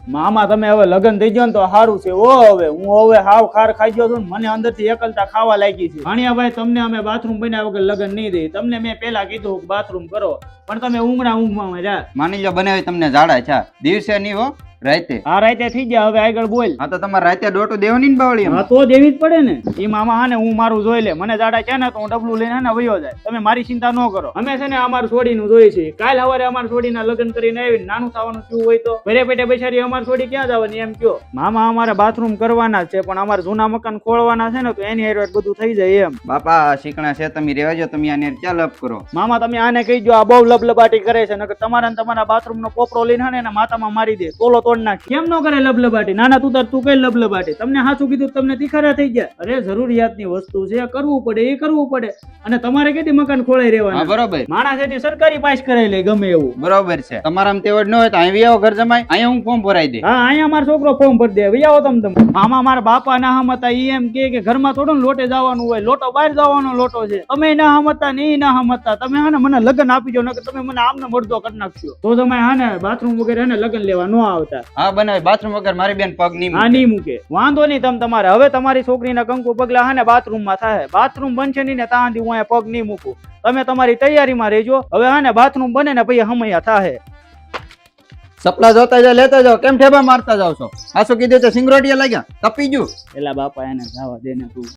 મામા તમે હવે લગ્ન થઈ ગયો ને તો સારું છે. ઓ હવે હું હવે હાવ ખાર ખાઈ ગયો છું ને મને અંદરથી એકલતા ખાવા લાગી છે. ભાણિયાભાઈ તમને અમે બાથરૂમ બનાવ્યા વગર લગ્ન નહીં દે. તમને મેં પેલા કીધું બાથરૂમ કરો પણ તમે ઊંઘમાં રહ્યા. માની લો બનાવી તમને ઝાડા છે દિવસે નહીં હો રાતે. હા રાતે થઈ ગયા હવે આગળ બોલ. હા તો તમારે રાતે ડોટો દેવાની ને બાવળી. હા તો દેવી જ પડે ને. એ મામા હા ને હું મારું જોઈ લે. મને જાડા છે ને તો હું ડબલું લઈને ને વયો જાય. તમે મારી ચિંતા ન કરો. અમે છે ને અમારું છોડીનું જોઈએ છે. કાલ સવારે અમારા છોડીના લગ્ન કરીને આવી નાનું થવાનું શું હોય તો ઘરે પેટે બેસાડી અમારી છોડી ક્યાં જવાની એમ કયો. મામા અમારે બાથરૂમ કરવાના છે પણ અમારે જૂના મકાન ખોળવાના છે ને તો એની હારે બધું થઈ જાય એમ. બાપા શીખણા છે તમે રહેવાજો. તમે આને ક્યાં લપ કરો. મામા તમે આને કહી દો આ બહુ લબલબાટી કરે છે નકર તમારા ને તમારા બાથરૂમ નો પોપરો લઈને ને એના માથામાં મારી દે. તોલો તોડ નાખી. કેમ ન કરે લબલબાટી? નાના તું તાર તું કઈ લબલબાટી? તમને સાચું કીધું તમને તીખારા થઈ ગયા. અરે જરૂરિયાતની વસ્તુ છે કરવું પડે એ કરવું પડે. અને તમારે કેતી મકાન ખોળાઈ રહેવાના. બરોબર. માણસ એથી સરકારી પાસ કરાવી લે ગમે એવું. બરોબર છે. તમારામાં તેવડ ન હોય તો અહીં આવો ઘર જમાય. અહીંયા હું ફોર્મ ભરાઈ દે. હા અહીંયા મારો છોકરો ફોર્મ ભરી દે. આવો તમે. મામા મારા બાપા ના હમતા ઈ એમ કે ઘરમાં થોડું લોટે જવાનું હોય. લોટો બહાર જવાનો લોટો છે. તમે ના હમતા ને ઈ ના હમતા. તમે હા ને મને લગ્ન આપી દો નકર તમે મને આમને મળદો કરી નાખશો. તો તમે હા ને બાથરૂમ વગેરે હે ને લગ્ન લેવા ન આવતા. હા બનાવી બાથરૂમ વગર મારી બેન પગ નહીં હા નહીં મૂકે. વાંધો નહીં તમારે હવે તમારી છોકરીના કંકુ પગલા હા ને બાથરૂમમાં થાય. બાથરૂમ બનશે નહીં ને ત્યાં સુધી હું પગ નહીં મૂકું. તમે તમારી તૈયારીમાં રહેજો. હવે હા ને બાથરૂમ બને ને પછી હમૈયા થાય. સપલા જોતા જાવ લેતા જાવ. કેમ ઠેબા મારતા જાવ છો? આ શું કીધું તો સિંગરોટિયા લાગ્યા તપી ગયું. એલા બાપા એને જવા દે ને તું.